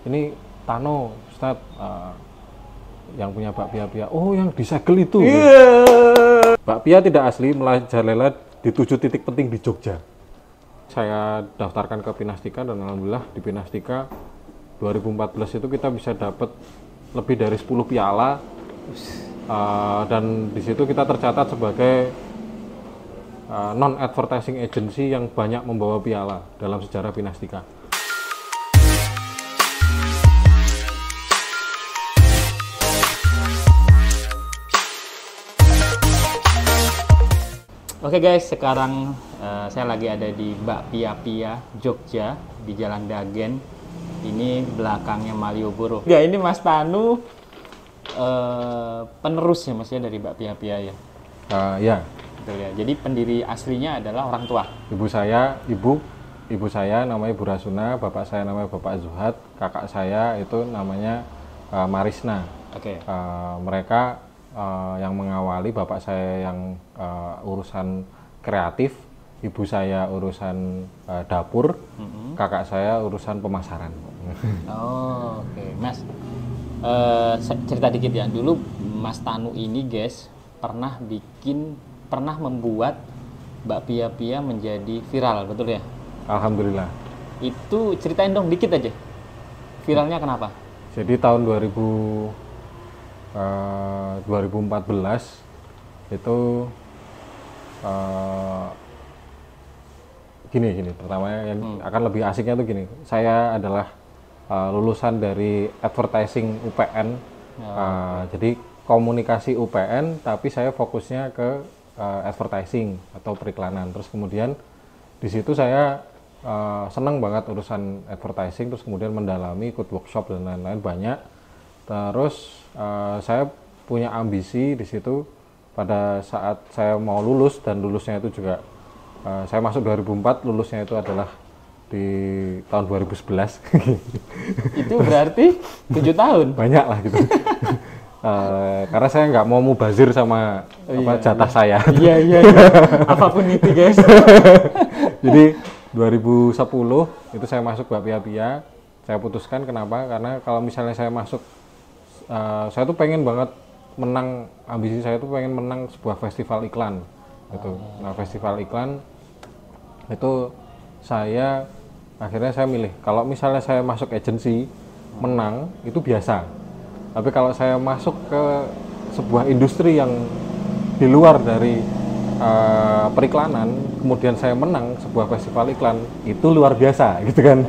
ini Tano, Ustadz, yang punya bakpia-pia. Oh, yang disegel itu. Bakpia tidak asli, merajalela di 7 titik penting di Jogja. Saya daftarkan ke Pinastika dan alhamdulillah di Pinastika 2014 itu kita bisa dapat lebih dari 10 piala. Dan di situ kita tercatat sebagai non-advertising agency yang banyak membawa piala dalam sejarah Pinastika. Oke guys, sekarang saya lagi ada di Bakpia-pia Jogja di Jalan Dagen. Ini belakangnya Malioboro. Ya, ini Mas Tanu penerus ya Mas ya dari Bakpia-pia ya. Ya. Betul ya. Jadi pendiri aslinya adalah orang tua. Ibu saya namanya Bu Rasuna, bapak saya namanya Bapak Zuhad, kakak saya itu namanya Marisna. Oke. Mereka yang mengawali, bapak saya yang urusan kreatif, ibu saya urusan dapur, kakak saya urusan pemasaran. Oh, oke. Mas, cerita dikit ya. Dulu Mas Tanu ini guys pernah membuat Bakpia-pia menjadi viral, betul ya? Alhamdulillah. Itu ceritain dong dikit aja. Viralnya kenapa? Jadi tahun 2014 itu gini pertamanya yang akan lebih asiknya tuh gini, saya adalah lulusan dari advertising UPN. Jadi komunikasi UPN tapi saya fokusnya ke advertising atau periklanan. Terus kemudian di situ saya senang banget urusan advertising, terus kemudian mendalami, ikut workshop dan lain-lain banyak. Terus saya punya ambisi di situ pada saat saya mau lulus, dan lulusnya itu juga saya masuk 2004, lulusnya itu adalah di tahun 2011. Itu berarti 7 tahun? Banyak lah gitu. Karena saya nggak mau mubazir sama jatah saya. Iya. Apapun itu guys. Jadi 2010 itu saya masuk Bakpia-pia. Saya putuskan kenapa? Karena kalau misalnya saya masuk, saya tuh pengen banget menang, ambisi saya tuh pengen menang sebuah festival iklan gitu. Nah, festival iklan itu akhirnya saya milih, kalau misalnya saya masuk agensi menang itu biasa, tapi kalau saya masuk ke sebuah industri yang di luar dari periklanan, kemudian saya menang sebuah festival iklan, itu luar biasa gitu kan.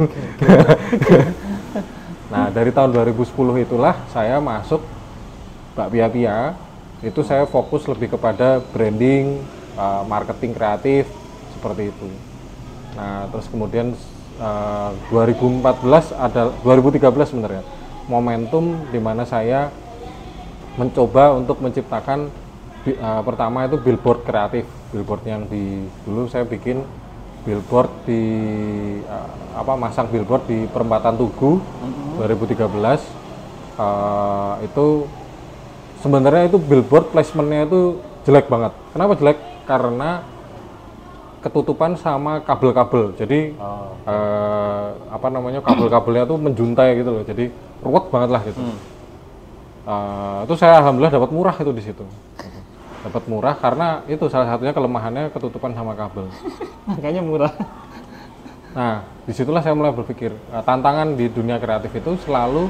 Nah, dari tahun 2010 itulah saya masuk Bakpia-pia. Itu saya fokus lebih kepada branding, marketing kreatif, seperti itu. Nah, terus kemudian 2013 sebenarnya momentum di mana saya mencoba untuk menciptakan pertama itu billboard kreatif. Billboard yang dulu saya bikin billboard masang billboard di perempatan Tugu 2013. Itu sebenarnya itu billboard placementnya itu jelek banget. Kenapa jelek? Karena ketutupan sama kabel-kabel. Jadi kabel-kabelnya tuh menjuntai gitu loh. Jadi ruwet banget lah gitu. Itu saya alhamdulillah dapat murah itu di situ. Dapat murah karena itu salah satunya kelemahannya ketutupan sama kabel. Makanya murah. Nah, disitulah saya mulai berpikir, tantangan di dunia kreatif itu selalu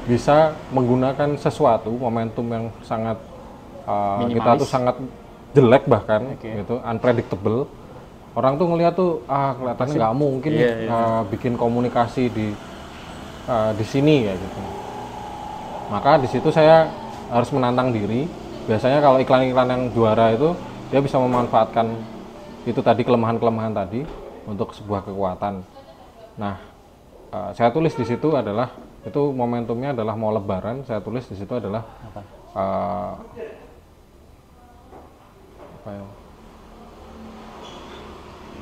bisa menggunakan sesuatu, momentum yang sangat kita tuh sangat jelek bahkan, gitu, unpredictable. Orang tuh ngelihat tuh, kelihatannya nggak mungkin bikin komunikasi di sini ya gitu. Maka di situ saya harus menantang diri. Biasanya kalau iklan-iklan yang juara itu dia bisa memanfaatkan itu tadi, kelemahan-kelemahan tadi untuk sebuah kekuatan. Nah, saya tulis di situ adalah, itu momentumnya adalah mau Lebaran. Saya tulis di situ adalah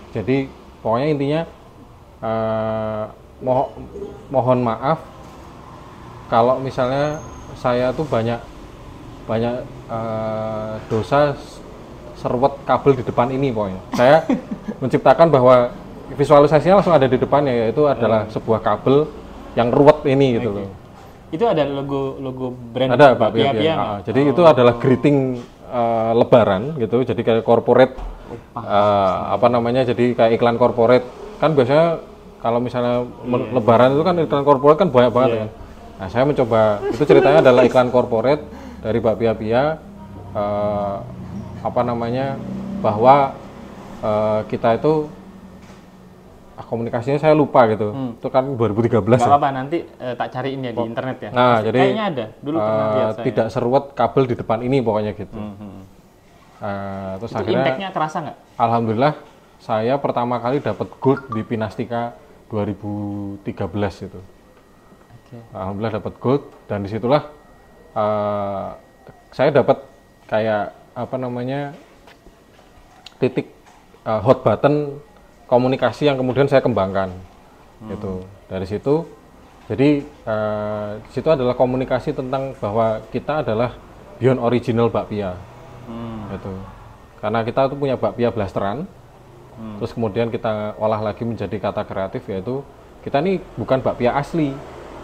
jadi pokoknya intinya mohon maaf kalau misalnya saya tuh banyak dosa serwet kabel di depan ini. Pokoknya saya menciptakan bahwa visualisasinya langsung ada di depannya, yaitu adalah sebuah kabel yang ruwet ini gitu loh. Itu ada logo brand Ada bakpia-pia. Jadi itu adalah greeting Lebaran gitu. Jadi kayak corporate apa namanya? Jadi kayak iklan corporate. Kan biasanya kalau misalnya Lebaran itu kan iklan corporate kan banyak banget kan. Nah, saya mencoba itu ceritanya adalah iklan corporate dari bakpia-pia apa namanya? Bahwa kita itu komunikasinya saya lupa gitu. Itu kan 2013. Nggak apa-apa, nanti tak cariin ya di internet ya. Nah, jadi kayaknya ada. Dulu pernah lihat saya. tidak seruat kabel di depan ini pokoknya gitu. Terus Itu akhirnya impact-nya kerasa nggak? alhamdulillah saya pertama kali dapat gold di Pinastika 2013 itu. Alhamdulillah dapat gold dan disitulah saya dapat kayak apa namanya titik hot button komunikasi yang kemudian saya kembangkan gitu. Dari situ jadi di situ adalah komunikasi tentang bahwa kita adalah beyond original bakpia gitu. Karena kita tuh punya bakpia blasteran terus kemudian kita olah lagi menjadi kata kreatif, yaitu kita nih bukan bakpia asli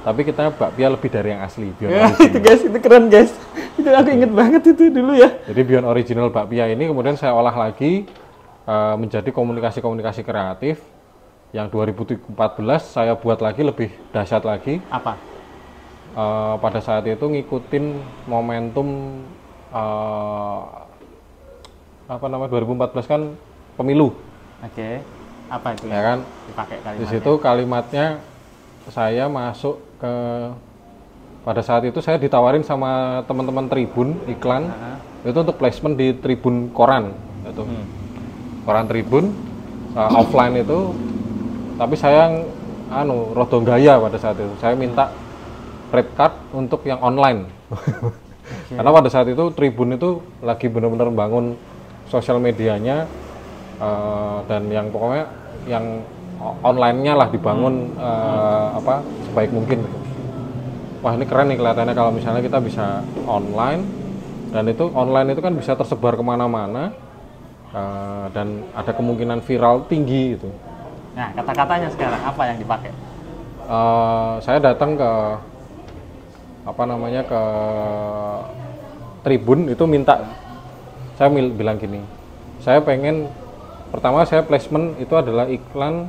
tapi kita bakpia lebih dari yang asli, beyond original. Itu guys, itu keren guys. Itu aku inget banget itu dulu ya. Jadi beyond original bakpia ini kemudian saya olah lagi menjadi komunikasi-komunikasi kreatif yang 2014 saya buat lagi lebih dahsyat lagi. Apa? Pada saat itu ngikutin momentum apa namanya 2014 kan pemilu. Oke. Apa itu Ya kan? Dipakai kalimatnya. Di situ kalimatnya saya masuk ke pada saat itu saya ditawarin sama teman-teman Tribun iklan itu untuk placement di Tribun koran itu. Koran Tribun offline itu, tapi saya rodo gaya pada saat itu. Saya minta red card untuk yang online. Karena pada saat itu Tribun itu lagi benar-benar bangun sosial medianya dan yang pokoknya yang online-nya lah dibangun apa sebaik mungkin gitu. Wah, ini keren nih kelihatannya kalau misalnya kita bisa online, dan itu online itu kan bisa tersebar kemana-mana dan ada kemungkinan viral tinggi gitu. Nah, kata-katanya sekarang apa yang dipakai? Saya datang ke apa namanya ke Tribun itu minta, saya bilang gini, saya pengen pertama saya placement itu adalah iklan,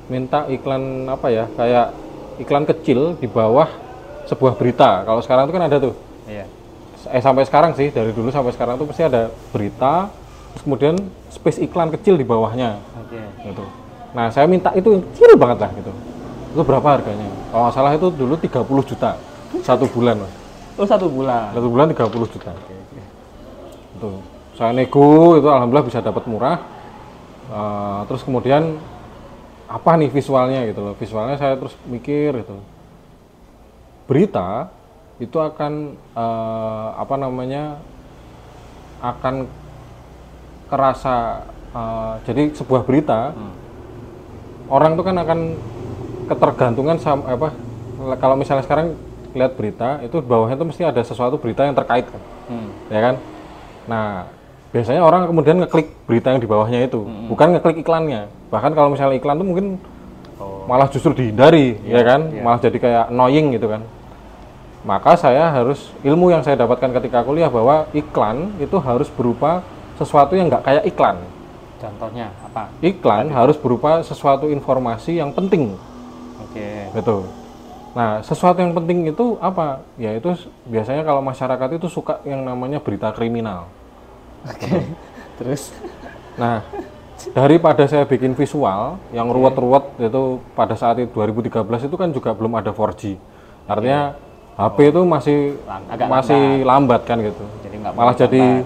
minta iklan apa ya, kayak iklan kecil di bawah sebuah berita. Kalau sekarang itu kan ada tuh. Iya. Sampai sekarang sih, dari dulu sampai sekarang tuh pasti ada berita, terus kemudian space iklan kecil di bawahnya. Oke. Gitu. Nah, saya minta itu kecil banget lah gitu. Itu berapa harganya? Kalau nggak salah itu dulu 30 juta satu bulan, Mas. Oh, 1 bulan. 1 bulan 30 juta. Itu. Saya nego itu alhamdulillah bisa dapat murah. Terus kemudian apa nih visualnya gitu loh. Visualnya saya terus mikir gitu. Berita itu akan apa namanya akan kerasa jadi sebuah berita orang itu kan akan ketergantungan sama apa, kalau misalnya sekarang lihat berita itu bawahnya itu mesti ada sesuatu berita yang terkait kan, ya kan. Nah, biasanya orang kemudian ngeklik berita yang di bawahnya itu, bukan ngeklik iklannya. Bahkan kalau misalnya iklan itu mungkin malah justru dihindari, ya kan, malah jadi kayak annoying gitu kan. Maka saya harus, ilmu yang saya dapatkan ketika kuliah bahwa iklan itu harus berupa sesuatu yang nggak kayak iklan. Contohnya apa? Iklan harus berupa sesuatu informasi yang penting. Oke. Betul. Nah, sesuatu yang penting itu apa? Ya itu biasanya kalau masyarakat itu suka yang namanya berita kriminal. Oke. Terus? Nah, daripada saya bikin visual yang ruwet-ruwet itu pada saat itu 2013 itu kan juga belum ada 4G. Artinya HP itu masih lambat kan gitu. Jadi nggak malah jadi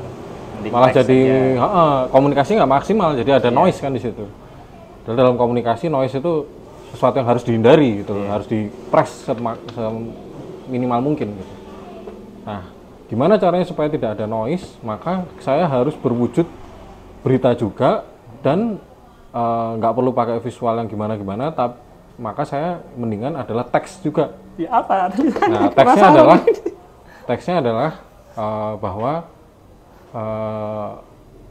malah jadi komunikasi nggak maksimal, jadi ada noise kan di situ. Dan dalam komunikasi noise itu sesuatu yang harus dihindari gitu, harus di-press seminimal mungkin gitu. Nah, gimana caranya supaya tidak ada noise? Maka saya harus berwujud berita juga dan nggak perlu pakai visual yang gimana-gimana, maka saya mendingan adalah teks juga. Ya apa? Nah, teksnya adalah bahwa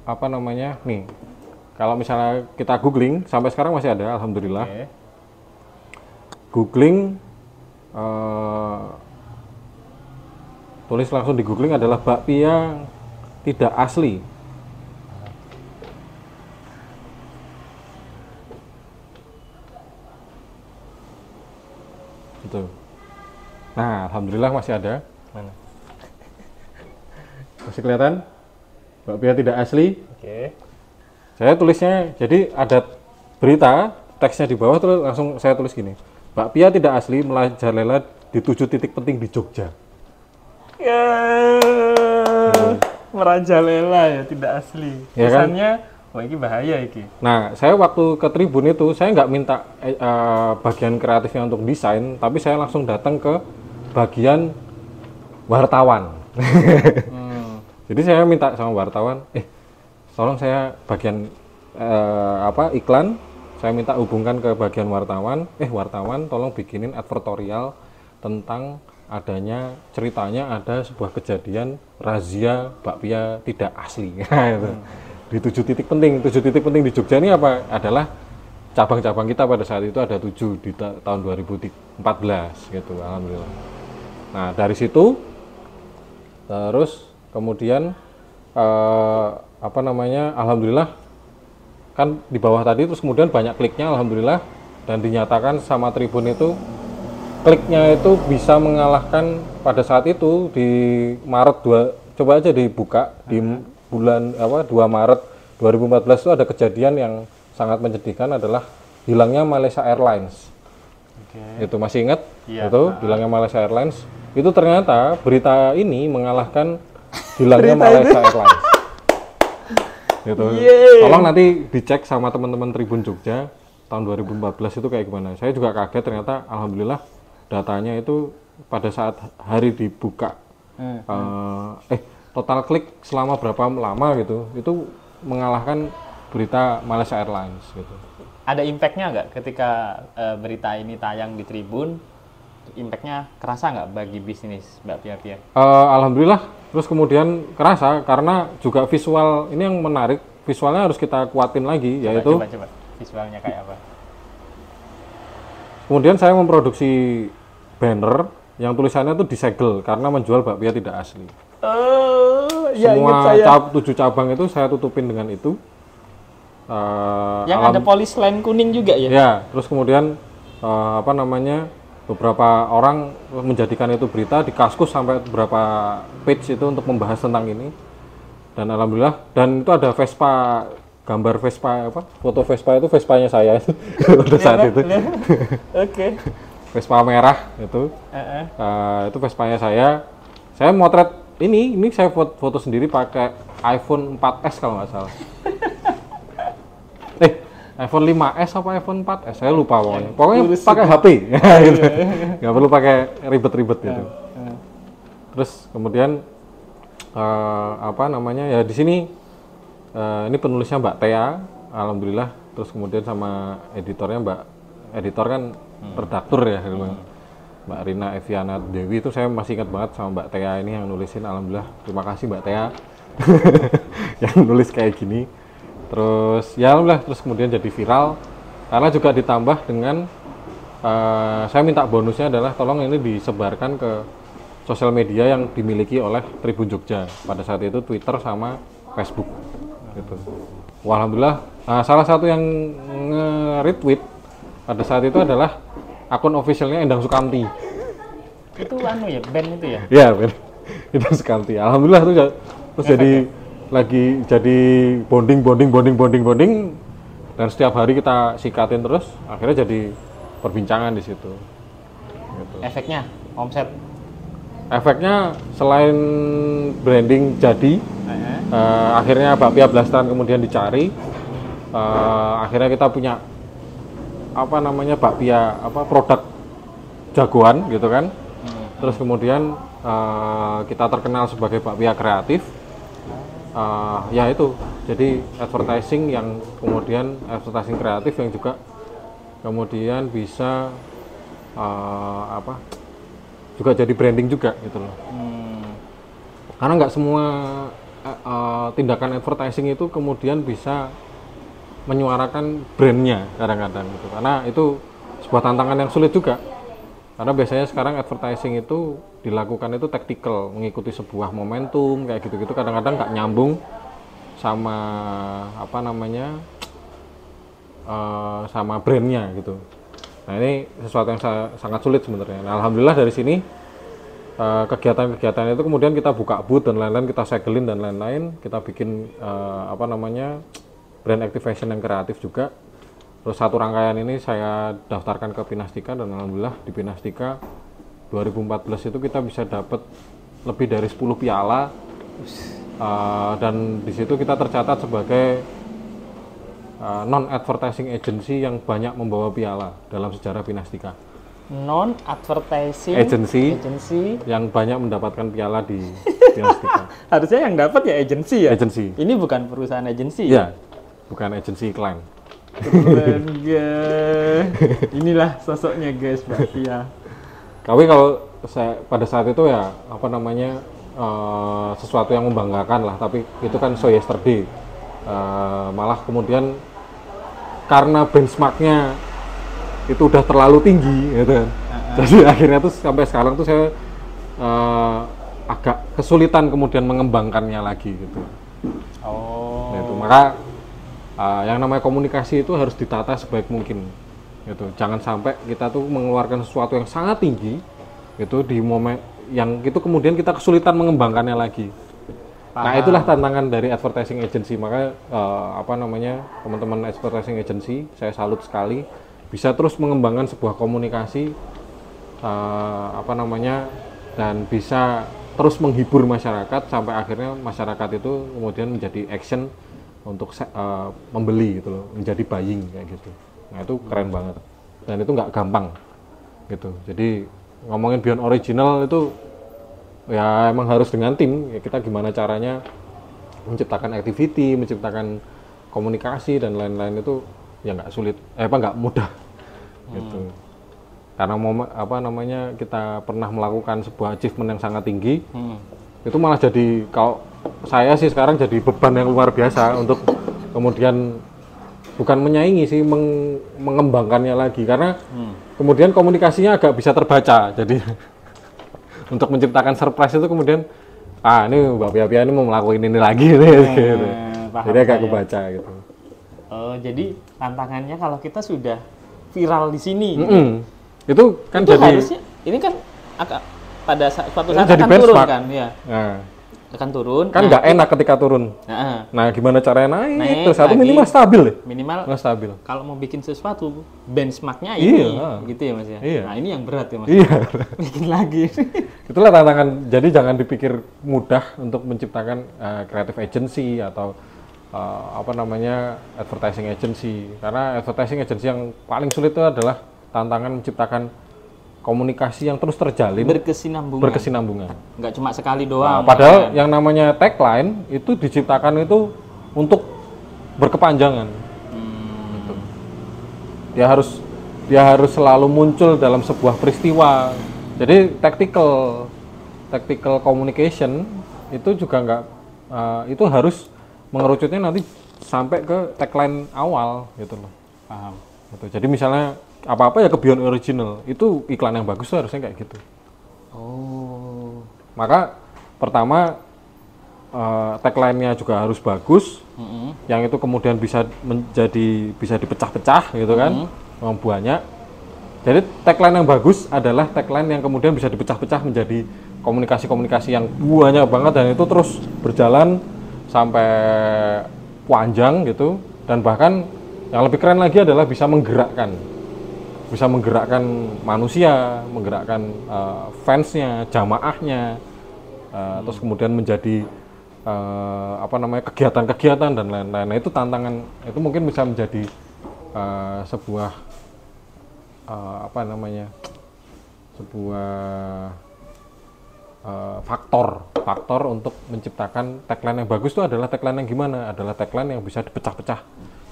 apa namanya nih, kalau misalnya kita googling sampai sekarang masih ada, alhamdulillah. Googling tulis langsung di googling adalah bakpia tidak asli. Gitu. Nah, alhamdulillah masih ada. Mana? Masih kelihatan? Bakpia tidak asli. Oke. Saya tulisnya, jadi ada berita, teksnya di bawah, terus langsung saya tulis gini. Bakpia tidak asli merajalela di 7 titik penting di Jogja. Merajalela ya, tidak asli. Ya kan? Kesannya, wah ini bahaya ini. Nah, saya waktu ke Tribun itu, saya nggak minta bagian kreatifnya untuk desain, tapi saya langsung datang ke bagian wartawan. Jadi saya minta sama wartawan, tolong saya bagian iklan, saya minta hubungkan ke bagian wartawan, wartawan tolong bikinin advertorial tentang adanya ceritanya ada sebuah kejadian razia bakpia tidak asli. Di 7 titik penting di Jogja ini apa? Adalah cabang-cabang kita pada saat itu ada 7 di tahun 2014 gitu, alhamdulillah. Nah, dari situ terus kemudian alhamdulillah kan di bawah tadi, terus kemudian banyak kliknya alhamdulillah, dan dinyatakan sama Tribun itu kliknya itu bisa mengalahkan pada saat itu di Maret coba aja dibuka di bulan 2 Maret 2014 itu ada kejadian yang sangat menyedihkan, adalah hilangnya Malaysia Airlines. Itu masih ingat? Iya. Itu hilangnya Malaysia Airlines. Itu ternyata berita ini mengalahkan hilangnya Malaysia Airlines. Gitu. Tolong nanti dicek sama teman-teman Tribun Jogja tahun 2014 itu kayak gimana. Saya juga kaget, ternyata alhamdulillah datanya itu pada saat hari dibuka total klik selama berapa lama gitu, itu mengalahkan berita Malaysia Airlines gitu. Ada impact-nya nggak ketika berita ini tayang di Tribun? Impact-nya kerasa nggak bagi bisnis bakpia? Alhamdulillah, terus kemudian kerasa karena juga visual ini yang menarik, visualnya harus kita kuatin lagi, yaitu coba visualnya kayak apa? Kemudian saya memproduksi banner yang tulisannya itu disegel karena menjual bakpia tidak asli. Semua 7 cabang itu saya tutupin dengan itu. Yang ada polis line kuning juga ya? Ya, terus kemudian beberapa orang menjadikan itu berita di Kaskus sampai beberapa page itu untuk membahas tentang ini. Dan alhamdulillah, dan itu ada Vespa, gambar Vespa foto Vespa itu Vespanya saya pada saat itu. Oke. Vespa merah itu. Itu Vespanya saya. Saya motret ini saya foto sendiri pakai iPhone 4S kalau nggak salah. iPhone 5S apa iPhone 4S, saya lupa pokoknya. Pokoknya pakai HP, gitu. Nggak perlu pakai ribet-ribet gitu. Terus kemudian ya di sini ini penulisnya Mbak Thea, alhamdulillah. Terus kemudian sama editornya editor kan redaktur ya, Mbak Rina Eviana Dewi, itu saya masih ingat banget sama Mbak Thea ini yang nulisin, alhamdulillah. Terima kasih Mbak Thea yang nulis kayak gini. Terus ya alhamdulillah, terus kemudian jadi viral karena juga ditambah dengan saya minta bonusnya adalah tolong ini disebarkan ke sosial media yang dimiliki oleh Tribun Jogja pada saat itu, Twitter sama Facebook gitu. Wah, alhamdulillah. Salah satu yang nge-retweet pada saat itu adalah akun officialnya Endang Sukamti. Itu band itu ya? Iya, band Endang Sukamti. Alhamdulillah terus jadi bonding dan setiap hari kita sikatin terus, akhirnya jadi perbincangan di situ. Gitu. Efeknya omset? Efeknya selain branding jadi, akhirnya bakpia blasteran kemudian dicari, akhirnya kita punya bakpia produk jagoan gitu kan. Terus kemudian kita terkenal sebagai bakpia kreatif. Ya itu, jadi advertising kreatif yang juga kemudian bisa juga jadi branding juga gitu loh. Karena nggak semua tindakan advertising itu kemudian bisa menyuarakan brandnya kadang-kadang gitu, karena itu sebuah tantangan yang sulit juga. Karena biasanya sekarang advertising itu dilakukan itu tactical, mengikuti sebuah momentum kayak gitu-gitu, kadang-kadang nggak nyambung sama apa namanya sama brandnya gitu. Nah ini sesuatu yang sangat sulit sebenarnya. Nah, alhamdulillah dari sini kegiatan-kegiatan itu kemudian kita buka booth dan lain-lain, kita segelin dan lain-lain, kita bikin apa namanya brand activation yang kreatif juga. Terus satu rangkaian ini saya daftarkan ke Pinastika dan alhamdulillah di Pinastika 2014 itu kita bisa dapat lebih dari 10 piala dan di situ kita tercatat sebagai non-advertising agency yang banyak membawa piala dalam sejarah Pinastika. Non-advertising agency yang banyak mendapatkan piala di Pinastika. Harusnya yang dapat ya agensi ya? Agency. Ini bukan perusahaan agensi Ya, bukan agensi iklan. Keren guys. Inilah sosoknya guys, Mbak Pia. Tapi kalau saya pada saat itu ya apa namanya sesuatu yang membanggakan lah. Tapi itu kan so yesterday. Malah kemudian karena benchmarknya itu udah terlalu tinggi gitu kan. Jadi akhirnya tuh sampai sekarang tuh saya agak kesulitan kemudian mengembangkannya lagi gitu. Oh. Nah, itu maka yang namanya komunikasi itu harus ditata sebaik mungkin gitu. Jangan sampai kita tuh mengeluarkan sesuatu yang sangat tinggi gitu di momen yang itu kemudian kita kesulitan mengembangkannya lagi. Nah, itulah tantangan dari advertising agency. Maka apa namanya teman-teman advertising agency, saya salut sekali bisa terus mengembangkan sebuah komunikasi apa namanya dan bisa terus menghibur masyarakat sampai akhirnya masyarakat itu kemudian menjadi action untuk membeli gitu loh, menjadi buying kayak gitu. Nah, itu keren banget dan itu nggak gampang gitu. Jadi ngomongin beyond original itu ya emang harus dengan tim ya, kita gimana caranya menciptakan activity, menciptakan komunikasi dan lain-lain itu ya nggak sulit, nggak mudah gitu. Karena apa namanya kita pernah melakukan sebuah achievement yang sangat tinggi, itu malah jadi kalau saya sih sekarang jadi beban yang luar biasa untuk kemudian bukan menyaingi sih mengembangkannya lagi karena kemudian komunikasinya agak bisa terbaca jadi untuk menciptakan surprise itu kemudian ini Mbak Pia ini mau melakukan ini lagi gitu. Jadi agak kebaca gitu. Oh, jadi tantangannya kalau kita sudah viral di sini itu kan itu jadi harusnya ini kan pada suatu saat jadi akan turun kan ya. Akan turun kan nggak enak ketika turun. Nah, gimana caranya naik terus satu minimal stabil ya? Minimal stabil. Kalau mau bikin sesuatu benchmarknya ini gitu ya Mas ya. Nah, ini yang berat ya Mas. Iya. Bikin lagi. Itulah tantangan. Jadi jangan dipikir mudah untuk menciptakan creative agency atau apa namanya advertising agency. Karena advertising agency yang paling sulit itu adalah tantangan menciptakan komunikasi yang terus terjalin, berkesinambungan. Nggak cuma sekali doang. Padahal yang namanya tagline itu diciptakan itu untuk berkepanjangan. Gitu. Dia harus selalu muncul dalam sebuah peristiwa. Jadi tactical communication itu juga nggak itu harus mengerucutnya nanti sampai ke tagline awal gitu loh. Paham. Gitu. Jadi misalnya apa-apa ya ke beyond original itu iklan yang bagus tuh harusnya kayak gitu. Oh. Maka pertama tagline-nya juga harus bagus, yang itu kemudian bisa dipecah-pecah gitu kan, banyak. Jadi tagline yang bagus adalah tagline yang kemudian bisa dipecah-pecah menjadi komunikasi-komunikasi yang banyak banget dan itu terus berjalan sampai panjang gitu dan bahkan yang lebih keren lagi adalah bisa menggerakkan manusia, menggerakkan fansnya, jamaahnya, terus kemudian menjadi kegiatan-kegiatan dan lain-lain. Nah, itu tantangan, itu mungkin bisa menjadi sebuah faktor untuk menciptakan tagline yang bagus itu adalah tagline yang gimana? Adalah tagline yang bisa dipecah-pecah.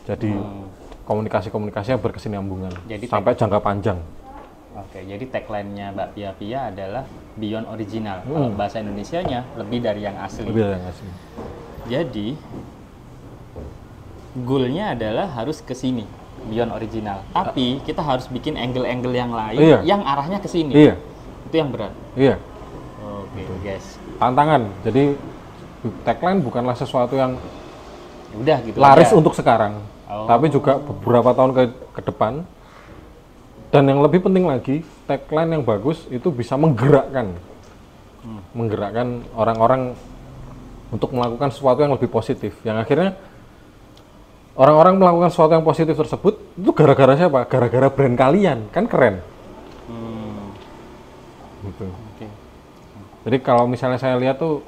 Jadi komunikasi-komunikasi yang berkesinambungan sampai jangka panjang. Oke, jadi tagline-nya Mbak Pia adalah beyond original. Kalau bahasa Indonesianya lebih dari yang asli. Lebih dari yang asli. Jadi goal-nya adalah harus ke sini. beyond original. Tapi kita harus bikin angle-angle yang lain Iya. yang arahnya ke sini. Iya. Itu yang berat. Iya. Oke, guys. Tantangan. Jadi tagline bukanlah sesuatu yang Udah gitu laris aja. untuk sekarang, Oh. tapi juga beberapa tahun ke depan. Dan yang lebih penting lagi, tagline yang bagus itu bisa menggerakkan orang-orang untuk melakukan sesuatu yang lebih positif. Yang akhirnya orang-orang melakukan sesuatu yang positif tersebut itu gara-gara siapa? Gara-gara brand kalian, kan keren. Gitu. Oke. Jadi kalau misalnya saya lihat tuh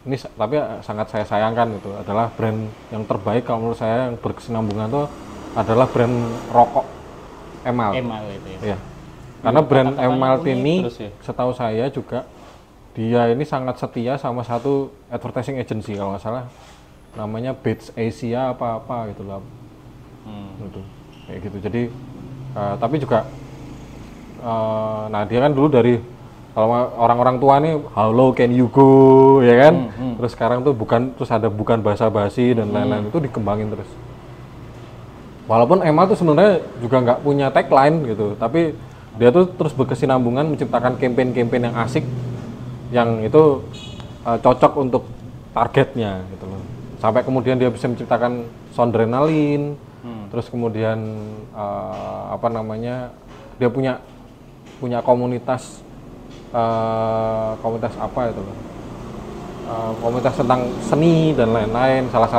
ini tapi sangat saya sayangkan itu adalah brand yang terbaik kalau menurut saya yang berkesinambungan tuh adalah brand rokok Emalt. Emal itu ya. Iya. Karena brand Kata-katanya Emalt unik ini terus ya? setahu saya juga dia ini sangat setia sama satu advertising agency kalau nggak salah namanya Beats Asia apa-apa gitu lah. Gitu. Kayak gitu. Jadi tapi juga nah dia kan dulu dari kalau orang-orang tua nih how low can you go ya kan, terus sekarang tuh terus ada bukan basa-basi dan lain-lain itu dikembangin terus. Walaupun Emma tuh sebenarnya juga nggak punya tagline gitu, tapi dia tuh terus berkesinambungan menciptakan campaign-campaign yang asik, yang itu cocok untuk targetnya gitu loh. Sampai kemudian dia bisa menciptakan Soundrenaline, terus kemudian apa namanya dia punya komunitas komunitas apa itu loh, komunitas tentang seni dan lain-lain. Salah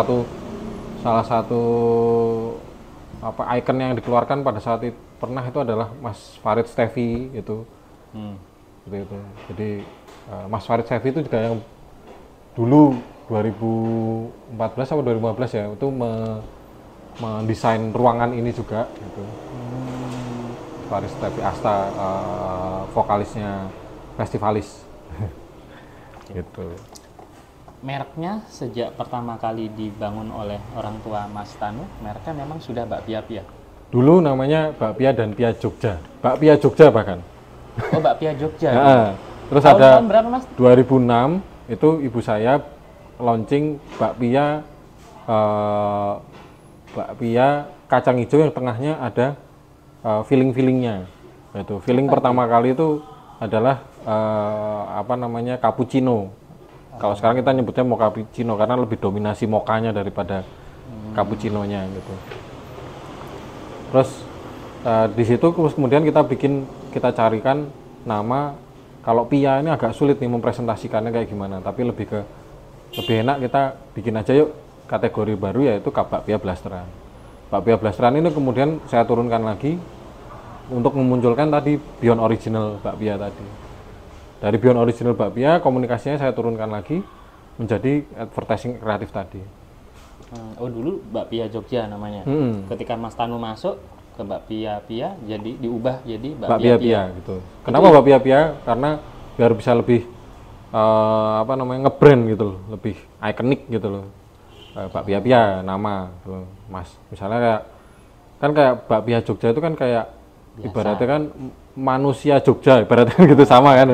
satu apa ikon yang dikeluarkan pada saat itu pernah itu adalah Mas Farid Stevi itu. Seperti itu. Jadi Mas Farid Stevi itu juga yang dulu 2014 atau 2015 ya itu mendesain ruangan ini juga gitu. Farid Stevi Asta vokalisnya Festivalis. Gitu. Mereknya sejak pertama kali dibangun oleh orang tua Mas Tanu, mereknya memang sudah bakpia Pia. Dulu namanya Bakpia dan Pia Jogja. Bakpia Jogja bahkan. Oh, bakpia Jogja. Terus Tahun ada berapa, Mas? 2006 itu ibu saya launching bakpia bakpia kacang hijau yang tengahnya ada filling-fillingnya. Itu filling pertama kali itu adalah apa namanya cappuccino. Kalau sekarang kita nyebutnya mocha cappuccino karena lebih dominasi mokanya daripada cappuccinonya gitu. Terus di situ kemudian kita carikan nama. Kalau Pia ini agak sulit nih mempresentasikannya kayak gimana, tapi lebih enak kita bikin aja yuk kategori baru yaitu bakpia blasteran. Bakpia blasteran ini kemudian saya turunkan lagi untuk memunculkan tadi beyond original bakpia tadi. Dari beyond original bakpia komunikasinya saya turunkan lagi menjadi advertising kreatif tadi. Oh, dulu bakpia Jogja namanya. Ketika Mas Tanu masuk ke bakpia Pia jadi diubah jadi bakpia Pia gitu. Kenapa bakpia Pia? Karena biar bisa lebih apa namanya ngebrand gitu loh, lebih ikonik gitu loh. Bakpia Pia nama gitu loh, Mas. Misalnya kayak bakpia Jogja itu kan kayak biasa. Ibaratnya kan manusia Jogja ibaratnya gitu sama kan.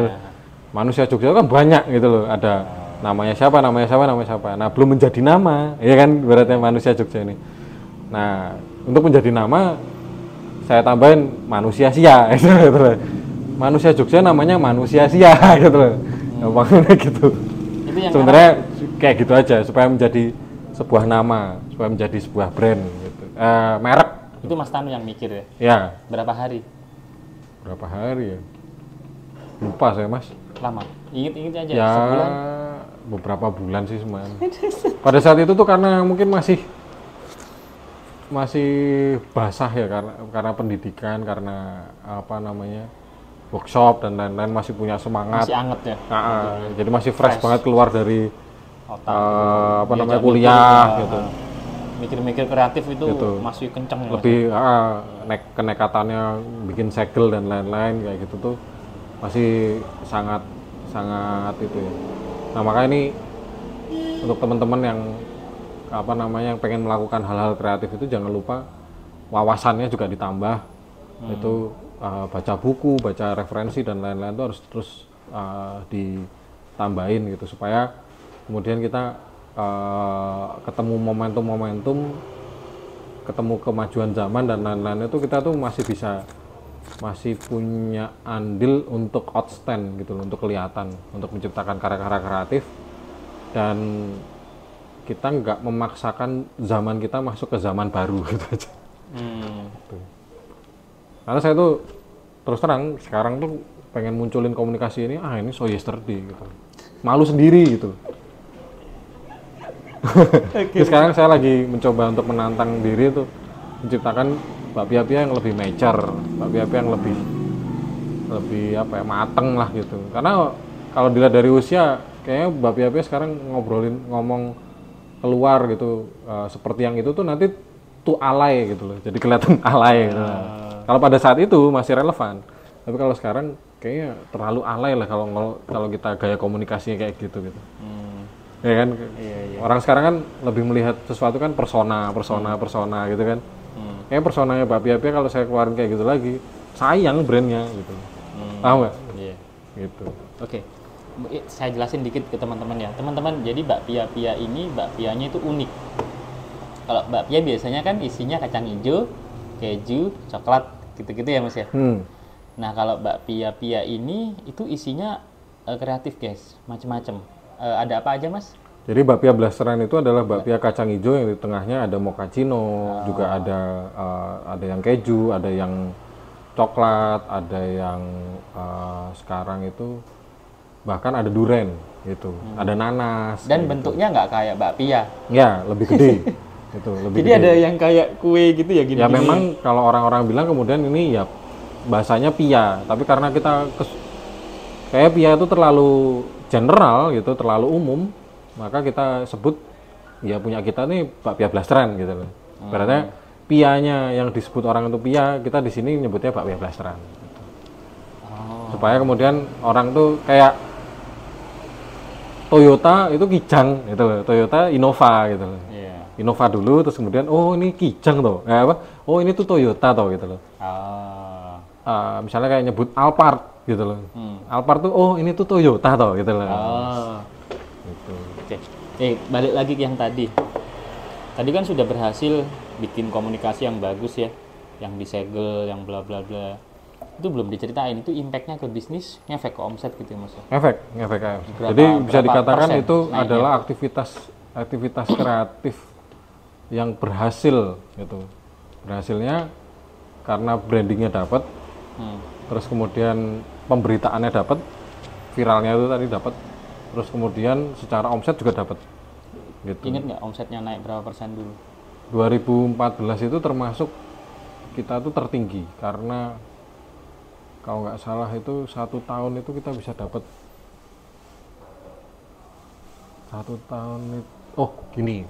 Manusia Jogja kan banyak gitu loh, ada namanya siapa. Nah, belum menjadi nama, ya kan ibaratnya manusia Jogja ini. Nah, untuk menjadi nama saya tambahin manusia sia gitu loh. Manusia Jogja namanya manusia sia gitu loh. Gampangnya gitu. Sebenarnya kayak gitu aja supaya menjadi sebuah nama, supaya menjadi sebuah brand gitu. Merek. Itu Mas Tanu yang mikir ya? Ya. Berapa hari ya? Lupa saya, Mas. Lama? Ingat aja, ya, sebulan? Beberapa bulan sih semuanya. Pada saat itu tuh karena mungkin masih basah ya karena pendidikan, karena apa namanya workshop dan lain-lain, masih punya semangat. Masih anget ya? Jadi masih fresh banget keluar dari apa namanya kuliah gitu. Mikir-mikir kreatif itu gitu. Masih kenceng ya? Lebih kenekatannya bikin segel dan lain-lain kayak gitu tuh masih sangat itu ya. Nah makanya ini untuk teman-teman yang apa namanya yang pengen melakukan hal-hal kreatif itu jangan lupa wawasannya juga ditambah. Itu baca buku, baca referensi dan lain-lain itu harus terus ditambahin gitu supaya kemudian kita ketemu momentum-momentum ketemu kemajuan zaman dan lain-lain itu kita tuh masih punya andil untuk outstand gitu loh, untuk kelihatan, untuk menciptakan karya-karya kreatif, dan kita nggak memaksakan zaman kita masuk ke zaman baru gitu aja. Gitu. Karena saya tuh terus terang sekarang tuh pengen munculin komunikasi ini, ini so yesterday gitu, malu sendiri gitu. Terus sekarang saya lagi mencoba untuk menantang diri tuh, menciptakan bakpia-pia yang lebih mature, bakpia-pia yang lebih apa ya, mateng lah gitu. Karena kalau dilihat dari usia, kayaknya bakpia-pia sekarang ngomong keluar gitu, seperti yang itu tuh nanti tuh alay gitu loh, jadi kelihatan alay gitu. Kalau pada saat itu masih relevan, tapi kalau sekarang kayaknya terlalu alay lah kalau kita gaya komunikasinya kayak gitu. Ya kan, orang sekarang kan lebih melihat sesuatu kan persona gitu kan. Kayak personanya bakpia-pia kalau saya keluarin kayak gitu lagi, sayang brandnya gitu. Paham nggak? Iya. Gitu. Oke. Saya jelasin dikit ke teman-teman ya. Teman-teman, jadi bakpia-pia ini bakpianya itu unik. Kalau bakpia biasanya kan isinya kacang hijau, keju, coklat, gitu-gitu ya Mas ya. Nah, kalau bakpia-pia ini itu isinya kreatif guys, macam-macam. Ada apa aja Mas? Jadi bakpia blasteran itu adalah bakpia kacang hijau yang di tengahnya ada mochaccino, juga ada yang keju, ada yang coklat, ada yang sekarang itu bahkan ada duren gitu, ada nanas. Dan gitu. bentuknya nggak kayak bakpia. Ya, lebih gede. Gitu, lebih Jadi gede. ada yang kayak kue gitu ya gini. Ya memang kalau orang-orang bilang kemudian ini ya bahasanya pia, tapi karena kita kayak pia itu terlalu general gitu, terlalu umum, maka kita sebut ya punya kita nih bakpia blasteran gitu loh. Berarti pianya yang disebut orang itu pia, kita di sini nyebutnya bakpia blasteran. Gitu. Supaya kemudian orang tuh kayak Toyota itu Kijang gitu loh, Toyota Innova gitu loh. Innova dulu, terus kemudian oh ini Kijang toh, oh ini tuh Toyota toh gitu loh. Misalnya kayak nyebut Alphard gitu loh. Alphard tuh oh ini tuh Toyota toh gitu loh. Gitu. Oke. Balik lagi ke yang tadi. Tadi kan sudah berhasil bikin komunikasi yang bagus ya, yang disegel, yang bla bla bla. Itu belum diceritain, itu impactnya ke bisnis, ngefek ke omset gitu ya Mas? Efek aja. Jadi bisa dikatakan itu naiknya? adalah aktivitas kreatif yang berhasil gitu. Berhasilnya karena brandingnya dapat, terus kemudian pemberitaannya dapat, viralnya itu tadi dapat, terus kemudian secara omset juga dapat. Gitu. Ingat nggak omsetnya naik berapa persen dulu? 2014 itu termasuk kita tuh tertinggi karena kalau nggak salah itu 1 tahun itu kita bisa dapat 1 tahun itu, oh gini,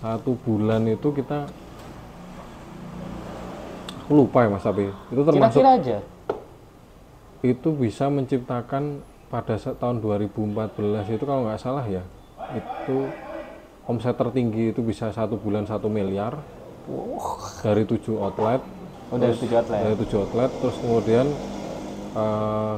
1 bulan itu kita, aku lupa ya Mas Abi, itu termasuk Kira-kira aja itu bisa menciptakan pada tahun 2014 itu kalau nggak salah ya, itu omset tertinggi itu bisa 1 bulan 1 miliar dari 7 outlet. dari 7 outlet. Dari 7 outlet, terus kemudian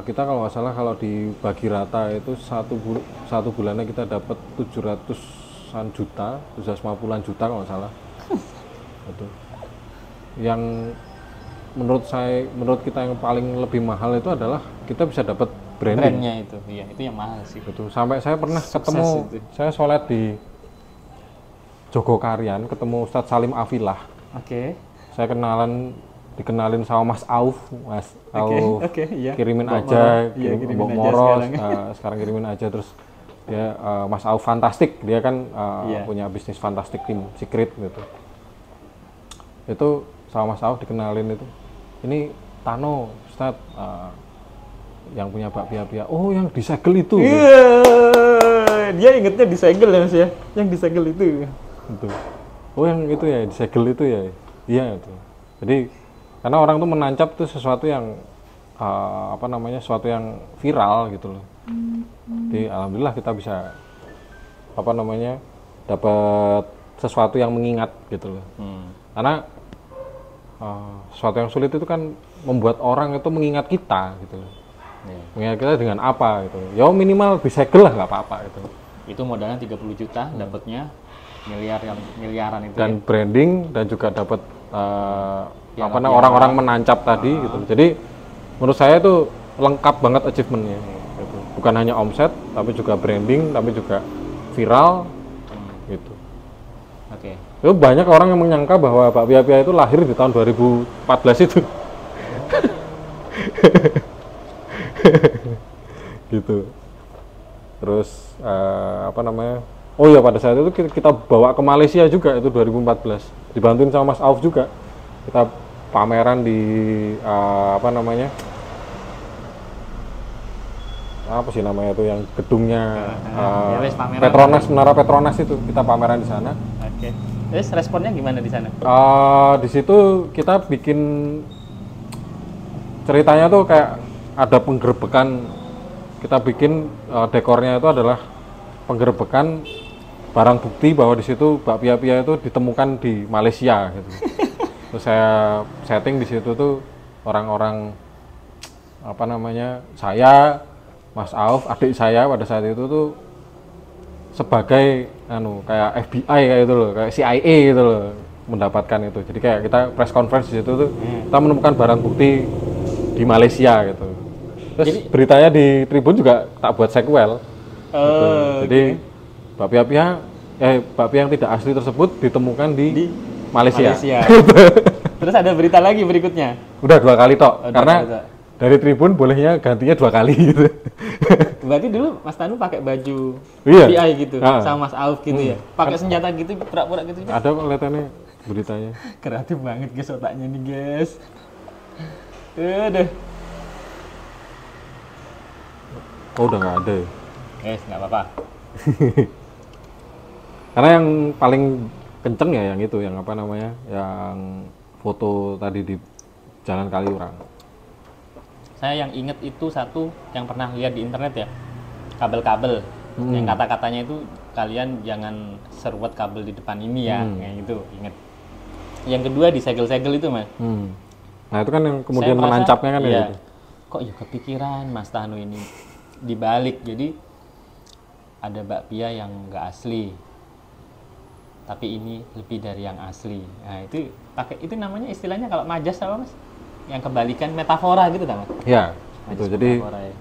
kita kalau nggak salah kalau dibagi rata itu satu bulannya kita dapat 700-an juta, 750-an juta kalau nggak salah. Itu. Yang menurut kita yang paling lebih mahal itu adalah kita bisa dapat brandnya itu, iya itu yang mahal sih. Betul. Sampai saya pernah Sukses ketemu, itu. saya sholat di Jogokarian, ketemu Ustadz Salim Afilah. Oke. Saya dikenalin sama Mas Auf, Iya. kirimin Mbok aja, kirimin aja Moros, sekarang. sekarang kirimin aja, terus dia Mas Auf fantastik, dia kan punya bisnis fantastik tim secret gitu. Itu sama Mas Auf dikenalin itu, ini Tano Ustadz yang punya bakpia-pia, oh yang disegel itu. Dia ingetnya disegel ya Mas ya, yang disegel itu. Gitu. Oh yang itu ya disegel itu ya, iya itu. Jadi karena orang tuh menancap tuh sesuatu yang sesuatu yang viral gitu loh. Jadi alhamdulillah kita bisa dapat sesuatu yang mengingat gitu loh. Karena sesuatu yang sulit itu kan membuat orang itu mengingat kita gitu loh. Mengingat kita dengan apa gitu. Ya minimal disegel lah nggak apa-apa gitu. Itu modalnya 30 juta dapatnya miliaran itu dan ya. branding dan juga dapat Piala-piala. orang-orang menancap tadi gitu. Jadi menurut saya itu lengkap banget achievementnya. Gitu. Bukan hanya omset, tapi juga branding, tapi juga viral, gitu. Oke. Itu banyak orang yang menyangka bahwa Bakpia Pia itu lahir di tahun 2014 itu. Gitu. Terus apa namanya? Oh iya, pada saat itu kita bawa ke Malaysia juga itu 2014. Dibantuin sama Mas Auf juga. Kita pameran di apa namanya? Apa sih namanya itu yang gedungnya Ya wes, pameran. Petronas, Menara Petronas itu kita pameran di sana. Oke. Terus responnya gimana di sana? Di situ kita bikin ceritanya tuh kayak ada penggerbekan. Kita bikin dekornya itu adalah penggerbekan barang bukti bahwa di situ Bakpia Pia itu ditemukan di Malaysia gitu. Terus saya setting di situ tuh orang-orang apa namanya, saya, Mas Auf, adik saya pada saat itu tuh sebagai kayak FBI kayak itu loh, kayak CIA gitu loh, mendapatkan itu. Jadi kayak kita press conference di situ tuh kita menemukan barang bukti di Malaysia gitu. Terus Jadi, beritanya di Tribun juga tak buat sequel. Gitu. Jadi Bakpia Pia bakpia yang tidak asli tersebut ditemukan di Malaysia. Terus ada berita lagi berikutnya. Udah 2 kali tok, Oh, karena 2 kali tok. dari Tribun bolehnya gantinya 2 kali gitu. Berarti dulu Mas Tanu pakai baju Iya. FBI gitu, Ah. sama Mas Auf gitu ya. Pakai senjata gitu, pura-pura gitu. Ada kok kelihatannya beritanya. Kreatif banget guys otaknya nih guys. Udah. Oh, udah nggak ada ya. Guys, nggak apa-apa. Karena yang paling kenceng ya yang itu, yang apa namanya, yang foto tadi di Jalan Kaliurang. Saya yang inget itu satu yang pernah lihat di internet ya, kabel-kabel. Yang kata-katanya itu kalian jangan seruat kabel di depan ini ya, kayak gitu, inget. Yang kedua di segel-segel itu Mas. Nah itu kan yang kemudian Saya merasa, menancapnya kan ya iya, itu. kok ya kepikiran Mas Tanu ini dibalik, jadi ada bakpia yang nggak asli, tapi ini lebih dari yang asli. Nah itu pakai itu namanya istilahnya kalau majas apa Mas? Yang kebalikan metafora gitu kan Mas? Ya, itu Majas jadi metafora, ya.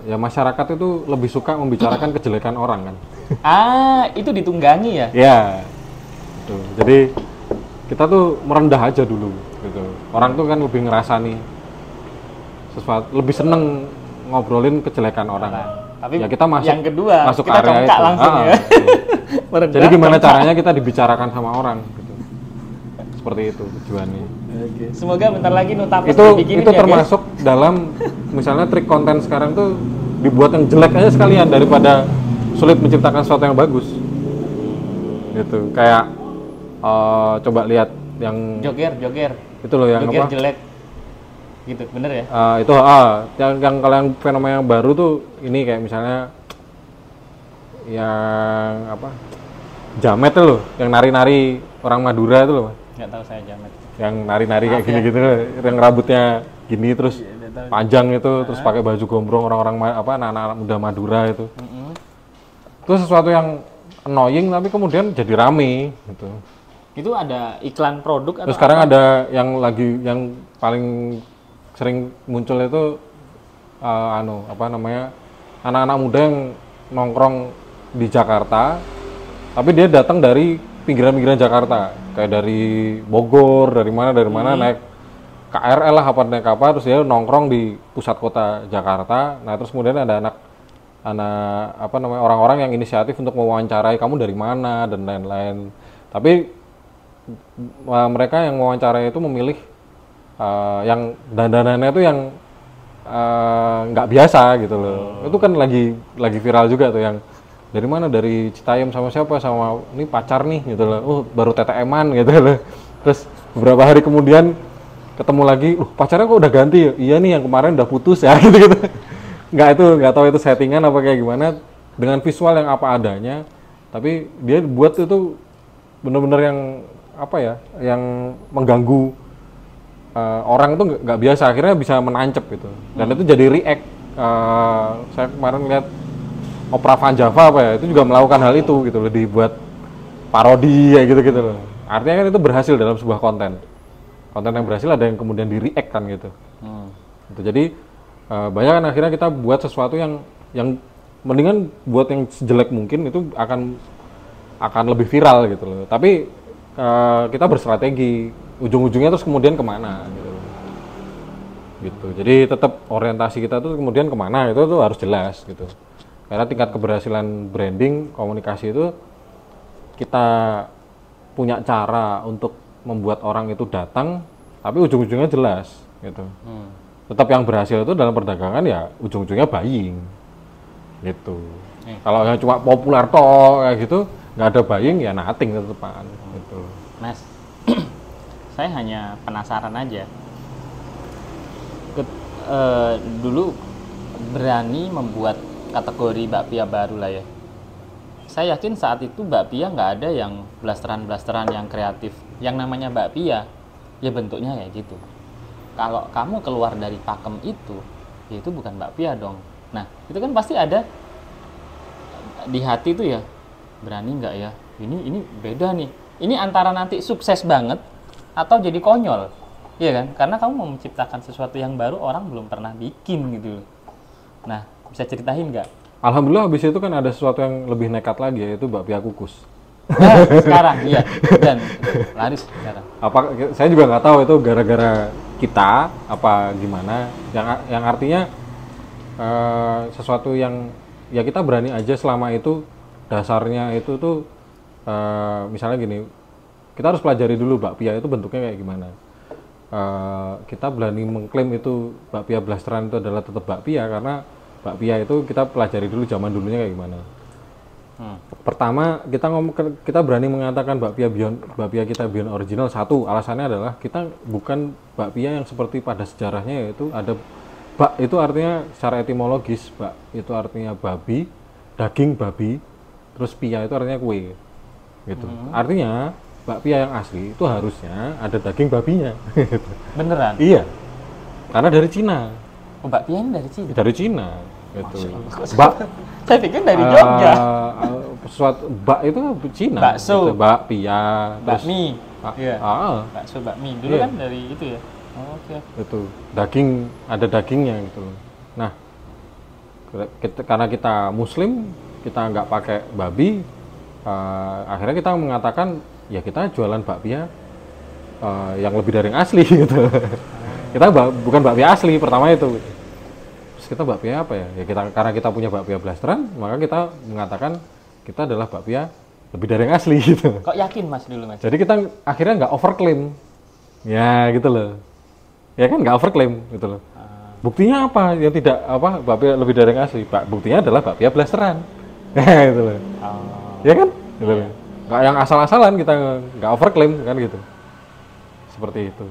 Ya masyarakat itu lebih suka membicarakan kejelekan orang kan. Itu ditunggangi ya? Ya, itu. Jadi kita tuh merendah aja dulu gitu. Orang tuh kan lebih ngerasani sesuatu, lebih seneng ngobrolin kejelekan orang. Tapi ya kita masuk yang kedua masuk kita area congkak itu. langsung ya. Merendah, Jadi gimana congkak. caranya kita dibicarakan sama orang gitu. Seperti itu tujuannya. Oke. Semoga bentar lagi Nutapes Itu dibikinin itu ya, termasuk dalam misalnya trik konten sekarang tuh dibuat yang jelek aja sekalian daripada sulit menciptakan sesuatu yang bagus. Gitu. Kayak coba lihat yang guys. Joger itu loh yang apa? jelek. Gitu, bener ya? Itu yang kalau yang fenomena yang baru tuh ini kayak misalnya yang apa? Jamet tuh loh, yang nari-nari orang Madura itu loh. Nggak tahu saya jamet. Yang nari-nari kayak Maaf ya. gini-gitu loh, yang rambutnya gini terus nggak tahu. panjang itu, terus pakai baju gombrong orang-orang anak-anak muda Madura itu. Itu sesuatu yang annoying tapi kemudian jadi rame gitu. Itu ada iklan produk atau Terus sekarang apa? ada yang paling sering muncul itu apa namanya, anak-anak muda yang nongkrong di Jakarta tapi dia datang dari pinggiran-pinggiran Jakarta, kayak dari Bogor, dari mana naik KRL lah apa naik apa, terus dia nongkrong di pusat kota Jakarta. Nah terus kemudian ada anak apa namanya, orang-orang yang inisiatif untuk mewawancarai kamu dari mana dan lain-lain, tapi mereka yang mewawancarai itu memilih yang dandanannya itu yang nggak biasa gitu loh. Itu kan lagi viral juga tuh, yang dari mana, dari Citayam sama siapa, sama ini pacar nih gitu loh. Baru TTM-an gitu loh. Terus beberapa hari kemudian ketemu lagi, pacarnya kok udah ganti ya? Iya nih, yang kemarin udah putus ya gitu. Nggak tahu itu settingan apa kayak gimana, dengan visual yang apa adanya, tapi dia buat itu bener-bener yang apa ya, yang mengganggu orang itu nggak biasa, akhirnya bisa menancep gitu, dan itu jadi react. Saya kemarin lihat Opera Van Java apa ya, itu juga melakukan hal itu gitu loh, dibuat parodi kayak gitu-gitu loh. Artinya kan itu berhasil dalam sebuah konten. Konten yang berhasil ada yang kemudian di react kan gitu. Gitu. Jadi banyak kan akhirnya kita buat sesuatu yang mendingan buat yang sejelek mungkin itu akan lebih viral gitu loh. Tapi kita berstrategi ujung-ujungnya terus kemudian kemana gitu. Gitu. Jadi tetap orientasi kita tuh kemudian kemana itu tuh harus jelas gitu. Karena tingkat keberhasilan branding komunikasi itu kita punya cara untuk membuat orang itu datang, tapi ujung-ujungnya jelas gitu. Tetap yang berhasil itu dalam perdagangan ya ujung-ujungnya buying gitu. Kalau yang cuma populer toh kayak gitu, nggak ada buying ya nothing tetepan gitu. Mas, saya hanya penasaran aja. Dulu berani membuat kategori bakpia baru lah ya. Saya yakin saat itu bakpia nggak ada yang blasteran-blasteran yang kreatif. Yang namanya bakpia, ya bentuknya ya gitu. Kalau kamu keluar dari pakem itu, ya itu bukan bakpia dong. Nah, itu kan pasti ada di hati tuh ya, berani nggak ya? Ini beda nih. Ini antara nanti sukses banget atau jadi konyol, iya kan? Karena kamu mau menciptakan sesuatu yang baru orang belum pernah bikin gitu. Nah, bisa ceritain nggak? Alhamdulillah habis itu kan ada sesuatu yang lebih nekat lagi yaitu bakpia kukus. Nah, sekarang iya dan laris sekarang. Saya juga nggak tahu itu gara-gara kita apa gimana. Yang artinya sesuatu yang ya kita berani aja selama itu dasarnya itu tuh misalnya gini, kita harus pelajari dulu bakpia itu bentuknya kayak gimana. Kita berani mengklaim itu bakpia blasteran itu adalah tetap bakpia karena bakpia itu kita pelajari dulu zaman dulunya kayak gimana. Pertama kita berani mengatakan bakpia kita beyond original. Satu alasannya adalah kita bukan bakpia yang seperti pada sejarahnya, yaitu ada bak itu artinya secara etimologis bak itu artinya babi, daging babi, terus pia itu artinya kue gitu. Artinya bakpia yang asli itu harusnya ada daging babinya. Beneran? Iya, karena dari Cina. Oh, bakpia ini dari Cina? Dari Cina gitu. Bak saya pikir dari Jogja. Sesuatu bak itu Cina. Bakso, gitu. Bakpia, bakmi. Iya. Bakso bakmi dulu iya. kan dari itu ya. Oh, oke. Itu daging, ada dagingnya gitu. Nah, karena kita Muslim, kita nggak pakai babi, akhirnya kita mengatakan ya kita jualan bakpia yang lebih dari yang asli gitu. Kita bukan bakpia asli pertama itu. Terus kita bakpia apa ya? Ya karena kita punya bakpia blasteran, maka kita mengatakan kita adalah bakpia lebih dari yang asli gitu. Kok yakin Mas dulu Mas? Jadi kita akhirnya nggak overclaim, ya gitu loh. Ya kan nggak overclaim gitu loh. Buktinya apa? Yang tidak apa bakpia lebih dari yang asli. Buktinya adalah bakpia blasteran. Gitu loh. Ya kan? Gitu loh. Nggak yang asal-asalan, kita nggak overclaim kan gitu. Seperti itu.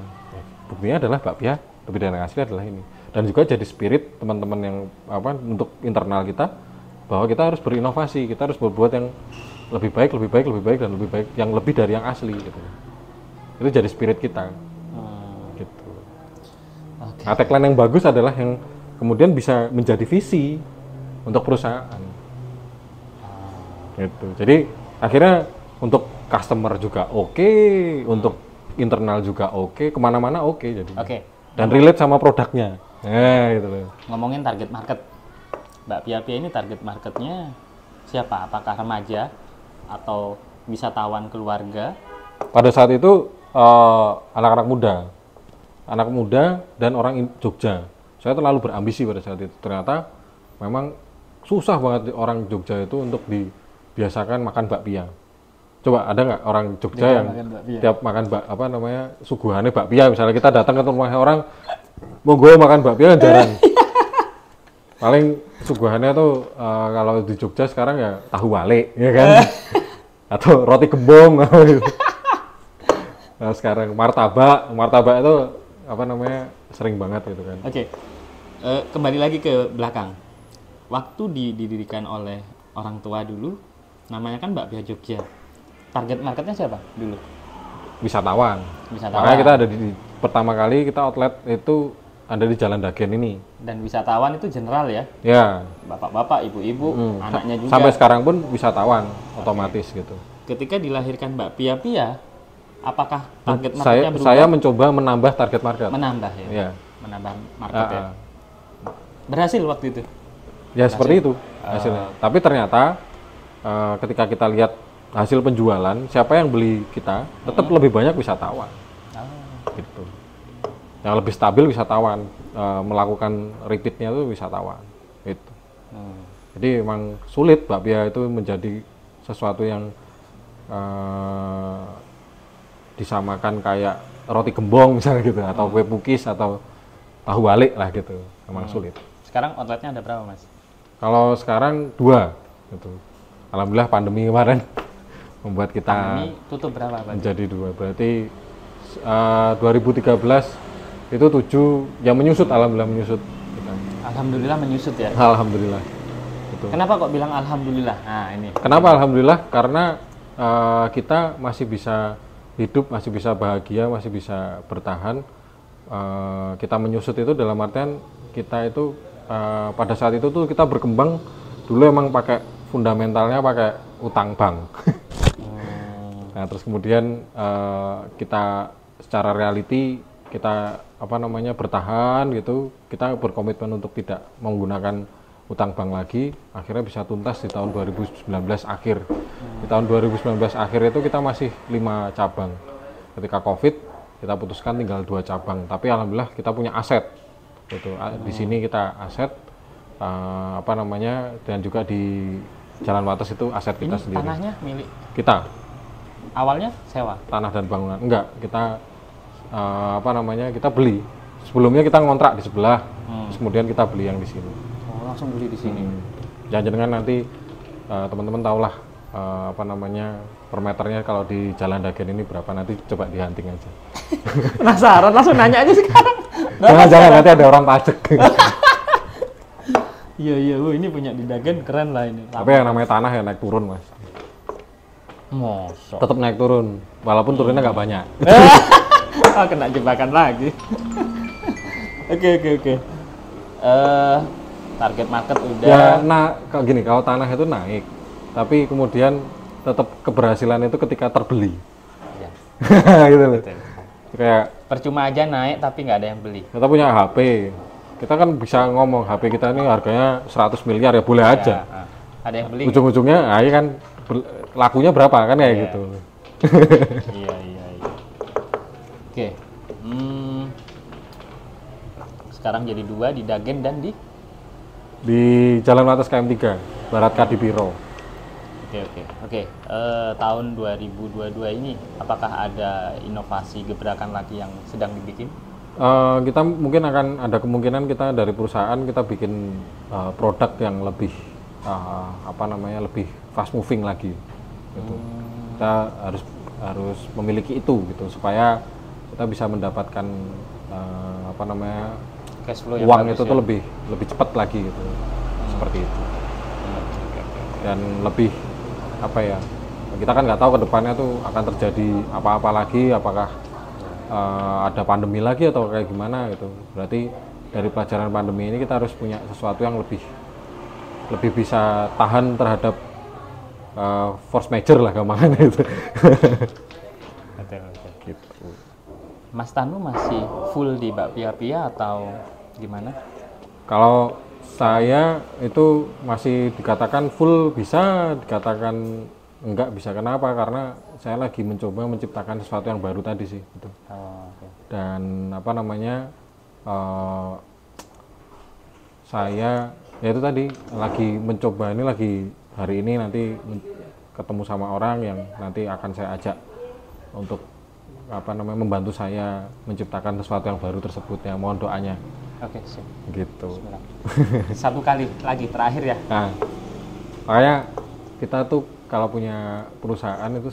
Buktinya adalah bakpia lebih dari yang asli adalah ini. Dan juga jadi spirit teman-teman yang apa untuk internal kita bahwa kita harus berinovasi, kita harus berbuat yang lebih baik dan lebih baik yang lebih dari yang asli gitu. Itu jadi spirit kita. Gitu. Okay. Nah, tagline yang bagus adalah yang kemudian bisa menjadi visi untuk perusahaan. Gitu. Jadi akhirnya untuk customer juga oke, untuk internal juga oke, kemana-mana oke jadi. Oke. Dan relate sama produknya. Gitu loh. Ngomongin target market, bakpia ini target marketnya siapa? Apakah remaja atau wisatawan keluarga? Pada saat itu anak-anak muda dan orang Jogja. Saya terlalu berambisi pada saat itu. Ternyata memang susah banget orang Jogja itu untuk dibiasakan makan bakpia. Coba ada nggak orang Jogja yang tiap makan suguhannya bakpia, misalnya kita datang ke rumah orang, mau gue makan bakpia jarang. Paling suguhannya tuh kalau di Jogja sekarang ya tahu wale, ya kan? Atau roti gembong. Nah sekarang martabak itu sering banget gitu kan. Oke. Kembali lagi ke belakang. Waktu didirikan oleh orang tua dulu, namanya kan bakpia Jogja. Target marketnya siapa dulu? Wisatawan. Makanya kita ada pertama kali kita outlet itu ada di Jalan Dagen ini. Dan wisatawan itu general ya? Ya. Bapak-bapak, ibu-ibu, anaknya juga. Sampai sekarang pun wisatawan otomatis gitu. ketika dilahirkan Mbak Pia, apakah target saya marketnya berubah? saya mencoba menambah target market. Menambah ya. Ya. Menambah market ya. Berhasil waktu itu. Ya seperti itu hasilnya. Tapi ternyata ketika kita lihat hasil penjualan, siapa yang beli kita, tetap lebih banyak wisatawan. Gitu. Yang lebih stabil wisatawan, melakukan repeatnya itu wisatawan. Gitu. Jadi memang sulit bakpia itu menjadi sesuatu yang disamakan kayak roti gembong misalnya gitu, atau kue pukis atau tahu balik lah gitu. Memang sulit. Sekarang outletnya ada berapa, Mas? Kalau sekarang 2 gitu. Alhamdulillah pandemi kemarin membuat kita Pandemi tutup berapa, Pak? menjadi 2. Berarti 2013 itu 7 yang menyusut, alhamdulillah menyusut. Alhamdulillah menyusut ya. Alhamdulillah. Gitu. Kenapa kok bilang alhamdulillah? Nah, ini. Kenapa alhamdulillah? Karena kita masih bisa hidup, masih bisa bahagia, masih bisa bertahan. Kita menyusut itu dalam artian kita itu pada saat itu tuh kita berkembang dulu emang pakai fundamentalnya pakai utang bank. Nah terus kemudian kita secara reality kita bertahan gitu, kita berkomitmen untuk tidak menggunakan utang bank lagi, akhirnya bisa tuntas di tahun 2019 akhir. Di tahun 2019 akhir itu kita masih 5 cabang. Ketika COVID kita putuskan tinggal 2 cabang, tapi alhamdulillah kita punya aset. Gitu. Di sini kita aset dan juga di Jalan Wates itu aset kita sendiri. Tanahnya milik kita. Awalnya sewa. Tanah dan bangunan. Enggak, kita kita beli. Sebelumnya kita ngontrak di sebelah, terus kemudian kita beli yang di sini. Oh, langsung beli di sini. Jangan-jangan nanti teman-teman tahulah per meternya kalau di Jalan Dagen ini berapa, nanti coba di hunting aja. Penasaran, langsung nanya aja sekarang. Jangan nanti ada orang pajak. Iya, ini punya di Dagen keren lah ini. Tapi yang namanya tanah ya naik turun, Mas. Mosok. Tetap naik turun, walaupun turunnya nggak banyak. Oh, kena jebakan lagi. Oke. Target market udah. Ya, kalau gini, kalau tanah itu naik, tapi kemudian tetap keberhasilan itu ketika terbeli. Iya. Gitu loh. Kayak Percuma aja naik tapi nggak ada yang beli. kita punya HP, kita kan bisa ngomong HP kita ini harganya 100 miliar ya boleh aja. Ya, ada yang beli. Ujung-ujungnya, kan lakunya berapa kan kayak gitu. Iya. Oke. Sekarang jadi 2 di Dagen dan di Jalan Wates KM3, Barat Kadipiro. Oke. Tahun 2022 ini apakah ada inovasi gebrakan lagi yang sedang dibikin? Kita mungkin akan ada kemungkinan kita dari perusahaan kita bikin produk yang lebih lebih fast moving lagi. Gitu. Kita harus memiliki itu gitu supaya kita bisa mendapatkan Cash flow yang uang bagus itu ya? tuh lebih cepat lagi gitu. Seperti itu. Dan lebih kita kan nggak tahu ke depannya tuh akan terjadi apa-apa lagi, apakah ada pandemi lagi atau kayak gimana gitu. Berarti dari pelajaran pandemi ini kita harus punya sesuatu yang lebih bisa tahan terhadap force major lah gampangannya itu. Betul. Gitu. Mas Tanu masih full di bakpia atau gimana? Kalau saya itu masih dikatakan full bisa, dikatakan enggak bisa. Kenapa? Karena saya lagi mencoba menciptakan sesuatu yang baru tadi sih. Gitu. Okay. Dan saya ya itu tadi lagi mencoba ini hari ini nanti ketemu sama orang yang nanti akan saya ajak untuk membantu saya menciptakan sesuatu yang baru tersebut, ya mohon doanya. Oke, siap. Gitu. Satu kali lagi terakhir ya. Nah, makanya kita tuh kalau punya perusahaan itu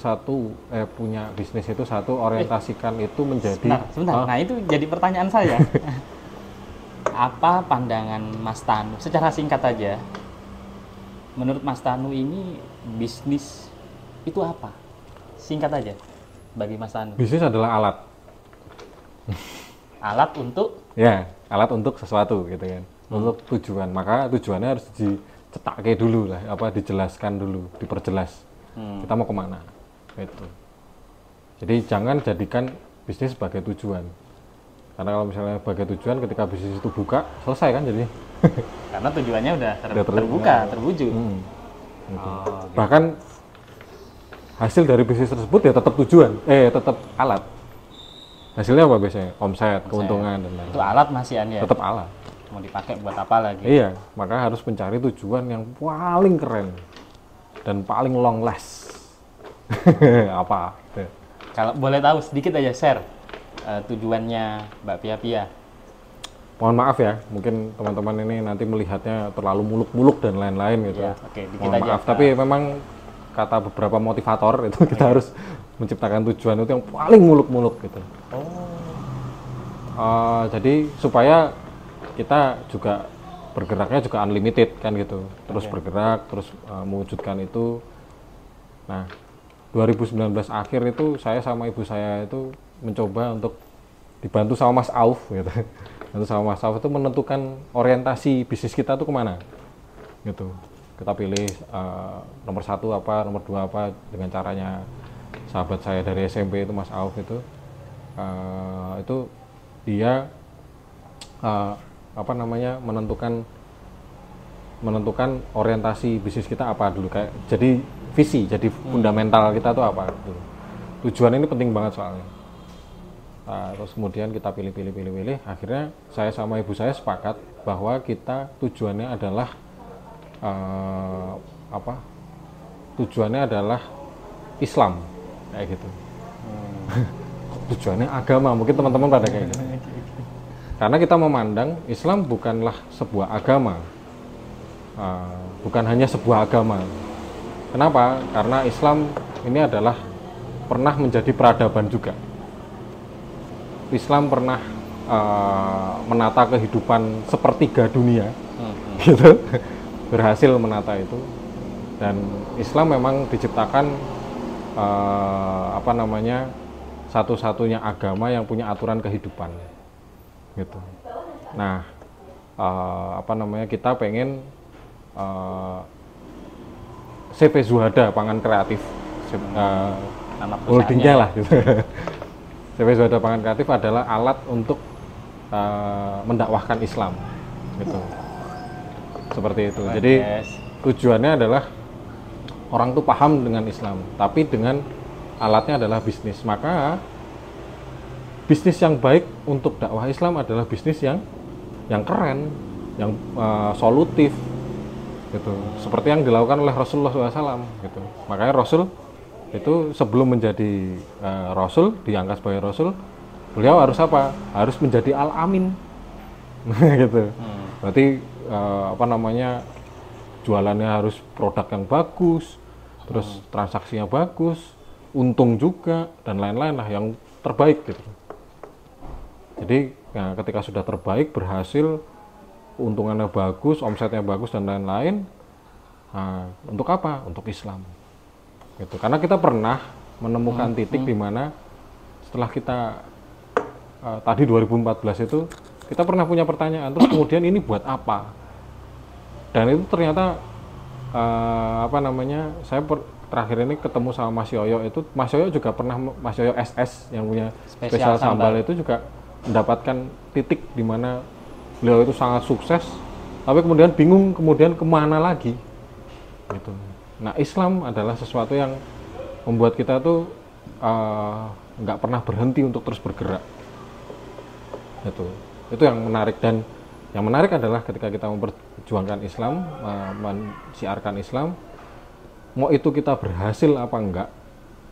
punya bisnis itu orientasikan itu menjadi sebentar. Nah, itu jadi pertanyaan saya. Apa pandangan Mas Tanu secara singkat aja? Menurut Mas Tanu ini bisnis itu apa? Singkat aja bagi Mas Tanu. Bisnis adalah alat. Alat untuk? Ya, alat untuk sesuatu gitu kan. Untuk tujuan. Maka tujuannya harus dicetakkan dulu lah, dijelaskan dulu, diperjelas. Kita mau kemana? Itu. Jadi jangan jadikan bisnis sebagai tujuan. Karena kalau misalnya sebagai tujuan, ketika bisnis itu buka, selesai kan jadi. Karena tujuannya udah Udah terbuka, terwujud. Gitu. Oh, gitu. Bahkan hasil dari bisnis tersebut ya tetap tujuan, tetap alat. Hasilnya apa biasanya? Omset, keuntungan dan lain-lain. Itu alat masih ya. Tetap alat. Mau dipakai buat apa lagi? Iya, maka harus mencari tujuan yang paling keren dan paling long last. Apa? Kalau boleh tahu sedikit aja share tujuannya Mbak Pia Pia. Mohon maaf ya, mungkin teman-teman ini nanti melihatnya terlalu muluk-muluk dan lain-lain gitu. Ya, oke, dikit Mohon aja. maaf, tapi memang kata beberapa motivator itu kita harus menciptakan tujuan itu yang paling muluk-muluk gitu. Jadi supaya kita juga bergeraknya juga unlimited kan gitu, terus bergerak, terus mewujudkan itu. Nah, 2019 akhir itu saya sama ibu saya itu mencoba untuk dibantu sama Mas Auf gitu. Bantu sama Mas Auf itu menentukan orientasi bisnis kita tuh kemana gitu. Kita pilih nomor 1 apa, nomor 2 apa, dengan caranya sahabat saya dari SMP itu Mas Auf itu dia menentukan orientasi bisnis kita apa dulu, kayak jadi visi, jadi fundamental kita tuh apa gitu. Tujuan ini penting banget soalnya. Terus kemudian kita pilih, akhirnya saya sama ibu saya sepakat bahwa kita tujuannya adalah tujuannya adalah Islam kayak gitu. Tujuannya agama, mungkin teman-teman pada kayak gitu. Karena kita memandang Islam bukanlah sebuah agama, bukan hanya sebuah agama. Kenapa? Karena Islam ini adalah pernah menjadi peradaban juga. Islam pernah menata kehidupan sepertiga dunia, gitu, berhasil menata itu. Dan Islam memang diciptakan satu-satunya agama yang punya aturan kehidupan, gitu. Nah, kita pengen CV Zuhada Pangan Kreatif, holdingnya lah, gitu. CV Zuhada Pangan Kreatif adalah alat untuk mendakwahkan Islam, gitu. Seperti itu. Jadi tujuannya adalah orang tuh paham dengan Islam, tapi dengan alatnya adalah bisnis. Maka bisnis yang baik untuk dakwah Islam adalah bisnis yang keren, yang solutif, gitu. Seperti yang dilakukan oleh Rasulullah SAW, gitu. Makanya Rasul itu sebelum menjadi Rasul, diangkat sebagai Rasul, beliau harus apa? Harus menjadi Al-Amin, gitu. Berarti jualannya harus produk yang bagus, terus transaksinya bagus, untung juga, dan lain-lain lah, yang terbaik gitu. Jadi ketika sudah terbaik, berhasil, untungannya bagus, omsetnya bagus, dan lain-lain, untuk apa? Untuk Islam, gitu. Karena kita pernah menemukan titik di mana setelah kita tadi 2014 itu kita pernah punya pertanyaan, terus kemudian ini buat apa? Dan itu ternyata saya terakhir ini ketemu sama Mas Yoyo itu. Mas Yoyo juga pernah, Mas Yoyo SS yang punya spesial sambal itu juga mendapatkan titik di mana beliau itu sangat sukses, tapi kemudian bingung kemudian kemana lagi, gitu. Nah, Islam adalah sesuatu yang membuat kita tuh nggak pernah berhenti untuk terus bergerak, gitu. Itu yang menarik. Dan yang menarik adalah ketika kita memperjuangkan Islam, mensiarkan Islam, mau itu kita berhasil apa enggak,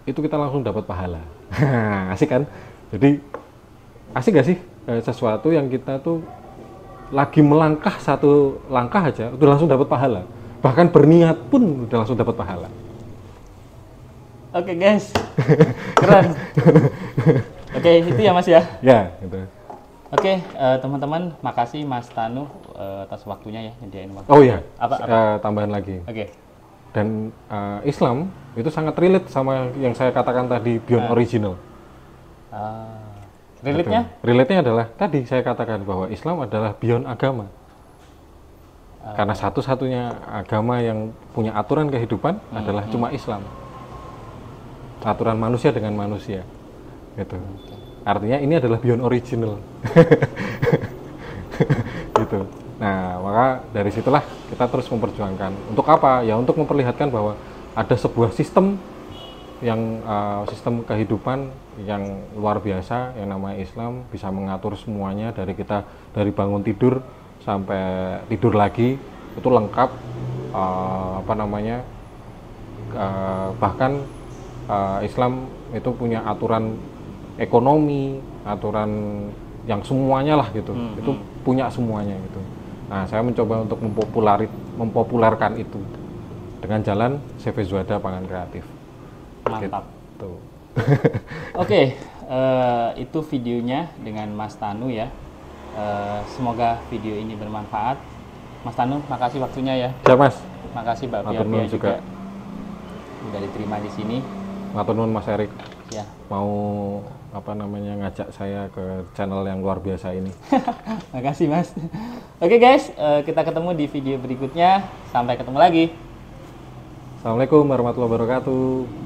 itu kita langsung dapat pahala. Asik kan? Jadi asik gak sih sesuatu yang kita tuh lagi melangkah satu langkah aja udah langsung dapat pahala, bahkan berniat pun udah langsung dapat pahala. Oke, guys, keren. Oke, itu ya Mas ya. Ya, gitu. Oke, teman-teman, makasih Mas Tanu atas waktunya ya, nyediain waktu. Oh iya, apa? Tambahan lagi. Oke. Dan Islam itu sangat relate sama yang saya katakan tadi, beyond original. Relate-nya? Relate-nya adalah tadi saya katakan bahwa Islam adalah beyond agama. Karena satu-satunya agama yang punya aturan kehidupan adalah cuma Islam. aturan manusia dengan manusia gitu. Artinya ini adalah beyond original. Gitu. Nah, maka dari situlah kita terus memperjuangkan. Untuk apa? Ya untuk memperlihatkan bahwa ada sebuah sistem yang sistem kehidupan yang luar biasa yang namanya Islam, bisa mengatur semuanya dari bangun tidur sampai tidur lagi itu lengkap, bahkan Islam itu punya aturan ekonomi, aturan yang semuanya lah gitu, itu punya semuanya gitu. Nah, saya mencoba untuk mempopulerkan itu dengan jalan CV Zuhada Pangan Kreatif. Mantap. Gitu. Oke, itu videonya dengan Mas Tanu ya. Semoga video ini bermanfaat. Mas Tanu, makasih waktunya ya. Siap, Mas. Makasih Mbak Matur Pia nuwun juga udah diterima di sini. Matur nuwun Mas Erik. Ya. Mau ngajak saya ke channel yang luar biasa ini. Makasih Mas. Oke guys, kita ketemu di video berikutnya. Sampai ketemu lagi. Assalamualaikum warahmatullahi wabarakatuh.